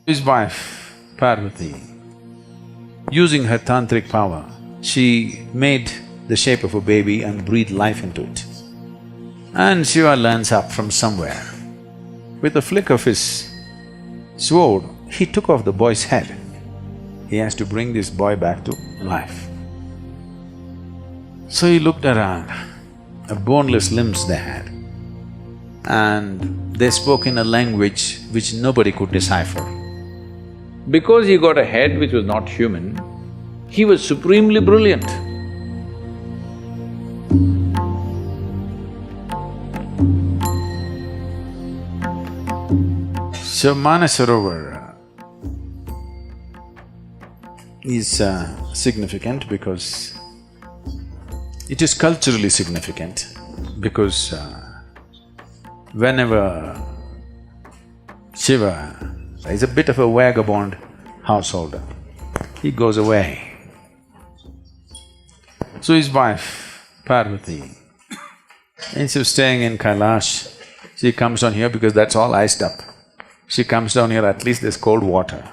His wife, Parvati, using her tantric power, she made the shape of a baby and breathed life into it. And Shiva lands up from somewhere. With a flick of his sword, he took off the boy's head. He has to bring this boy back to life. So he looked around, the boneless limbs they had, and they spoke in a language which nobody could decipher. Because he got a head which was not human, he was supremely brilliant. So Manasarovar is significant because it is culturally significant because whenever Shiva is a bit of a vagabond householder, he goes away. So his wife, Parvati, instead of staying in Kailash, she comes down here because that's all iced up. She comes down here, at least there's cold water.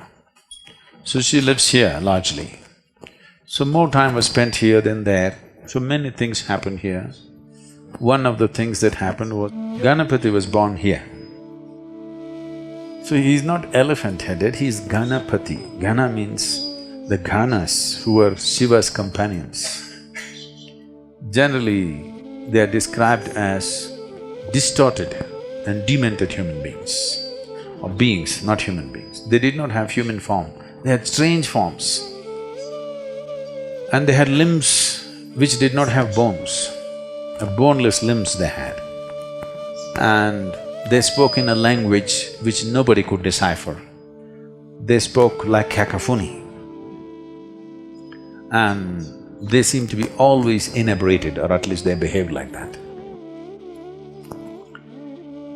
So she lives here largely. So more time was spent here than there, so many things happened here. One of the things that happened was Ganapati was born here. So he's not elephant-headed, he's Ganapati. Gana means the Ganas who were Shiva's companions. Generally, they are described as distorted and demented human beings, or beings, not human beings. They did not have human form, they had strange forms. And they had limbs which did not have bones, boneless limbs they had. And they spoke in a language which nobody could decipher. They spoke like cacophony. And they seemed to be always inebriated, or at least they behaved like that.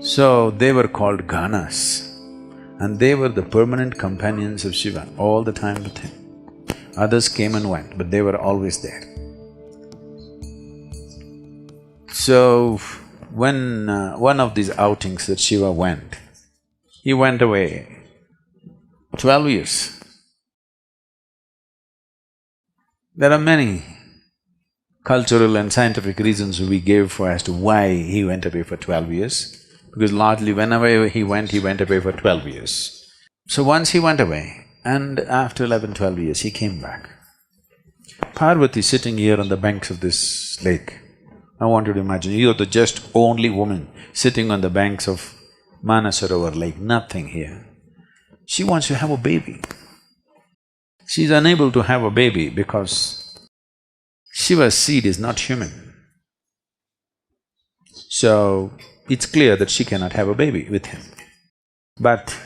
So they were called Ganas, and they were the permanent companions of Shiva, all the time with him. Others came and went, but they were always there. So, when one of these outings that Shiva went, he went away 12 years. There are many cultural and scientific reasons we gave for as to why he went away for 12 years, because largely whenever he went away for 12 years. So once he went away, and after 11, 12 years, he came back. Parvati sitting here on the banks of this lake. I want you to imagine, you're the just only woman sitting on the banks of Manasarovar lake, nothing here. She wants to have a baby. She's unable to have a baby because Shiva's seed is not human. So, it's clear that she cannot have a baby with him. But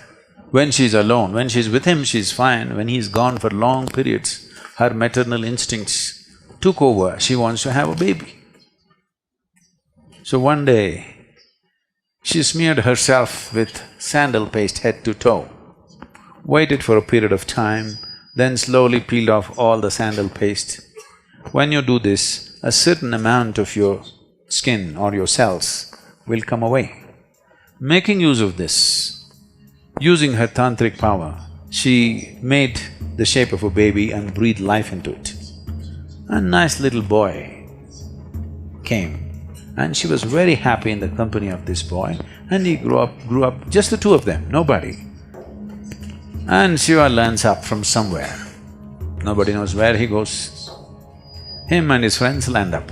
when she's alone, when she's with him, she's fine. When he's gone for long periods, her maternal instincts took over, she wants to have a baby. So one day, she smeared herself with sandal paste head to toe, waited for a period of time, then slowly peeled off all the sandal paste. When you do this, a certain amount of your skin or your cells will come away. Making use of this, using her tantric power, she made the shape of a baby and breathed life into it. A nice little boy came, and she was very happy in the company of this boy, and he grew up, just the two of them, nobody. And Shiva lands up from somewhere, nobody knows where he goes. Him and his friends land up,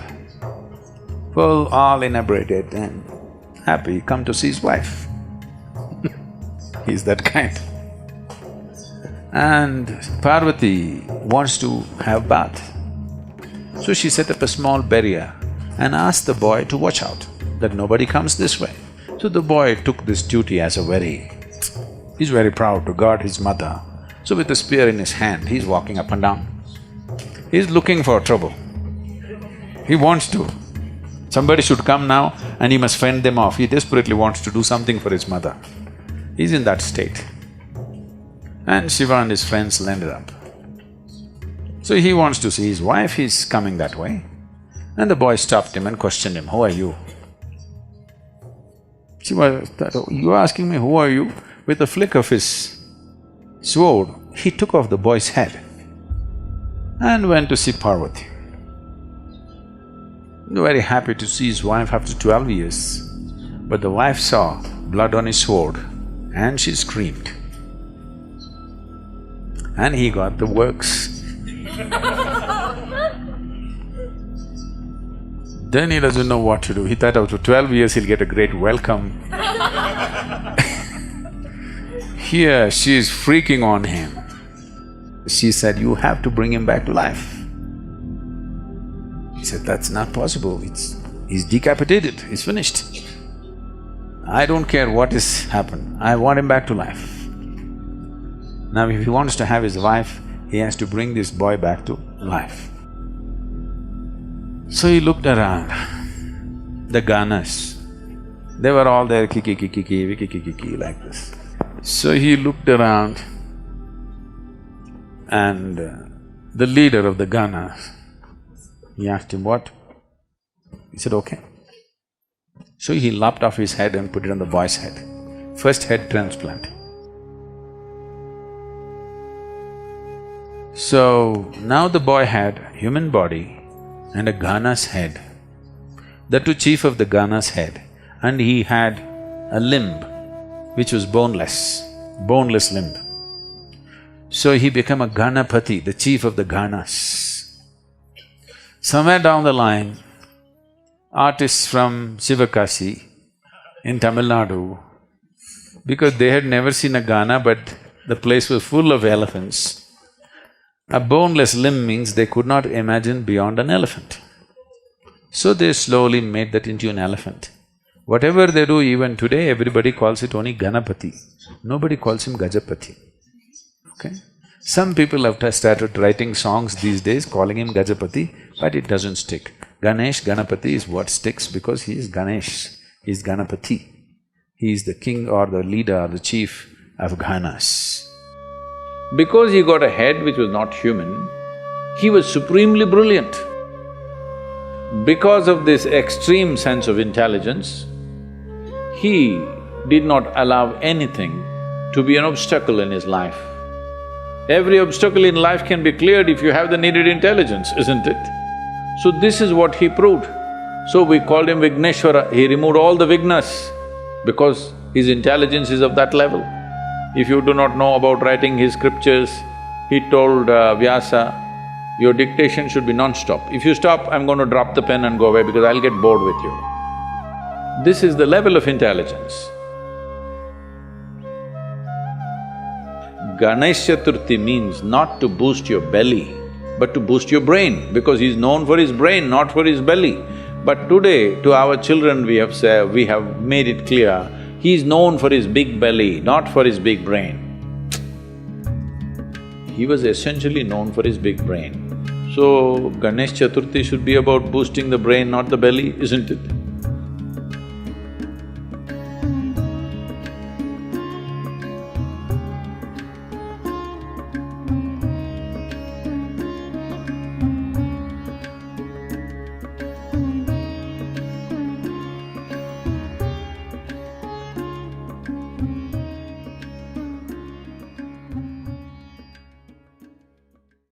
full, all inebriated and happy, come to see his wife. He's that kind. And Parvati wants to have bath. So she set up a small barrier and asked the boy to watch out, that nobody comes this way. So the boy took this duty as a he's very proud to guard his mother. So with a spear in his hand, he's walking up and down. He's looking for trouble. He wants to. Somebody should come now and he must fend them off. He desperately wants to do something for his mother. He's in that state. And Shiva and his friends landed up. So he wants to see his wife, he's coming that way. And the boy stopped him and questioned him, "Who are you?" Shiva, "You asking me, who are you?" With a flick of his sword, he took off the boy's head and went to see Parvati. Very happy to see his wife after 12 years. But the wife saw blood on his sword and she screamed. And he got the works. Then he doesn't know what to do. He thought after 12 years he'll get a great welcome. Here she is freaking on him. She said, "You have to bring him back to life." He said, "That's not possible, he's decapitated, he's finished. I don't care what has happened, I want him back to life." Now if he wants to have his wife, he has to bring this boy back to life. So he looked around, the Ganas, they were all there, kiki, kiki, kiki, kiki, kiki, like this. So he looked around and the leader of the Ganas, he asked him, "What?" He said, "Okay." So he lopped off his head and put it on the boy's head. First head transplant. So now the boy had a human body and a Gana's head, the two chief of the Gana's head, and he had a limb which was boneless limb. So he became a Ganapati, the chief of the Ganas. Somewhere down the line, artists from Sivakasi in Tamil Nadu, because they had never seen a Gana but the place was full of elephants, a boneless limb means they could not imagine beyond an elephant. So they slowly made that into an elephant. Whatever they do even today, everybody calls it only Ganapati. Nobody calls him Gajapati, okay? Some people have started writing songs these days calling him Gajapati, but it doesn't stick. Ganesh, Ganapati is what sticks because he is Ganesh, he is Ganapati. He is the king or the leader or the chief of Ganas. Because he got a head which was not human, he was supremely brilliant. Because of this extreme sense of intelligence, he did not allow anything to be an obstacle in his life. Every obstacle in life can be cleared if you have the needed intelligence, isn't it? So this is what he proved. So we called him Vigneshwara, he removed all the vignas because his intelligence is of that level. If you do not know about writing his scriptures, he told Vyasa, your dictation should be non-stop. If you stop, I'm going to drop the pen and go away because I'll get bored with you. This is the level of intelligence. Ganesh Chaturthi means not to boost your belly, but to boost your brain, because he's known for his brain, not for his belly. But today, to our children we have made it clear, he's known for his big belly, not for his big brain. He was essentially known for his big brain. So, Ganesh Chaturthi should be about boosting the brain, not the belly, isn't it?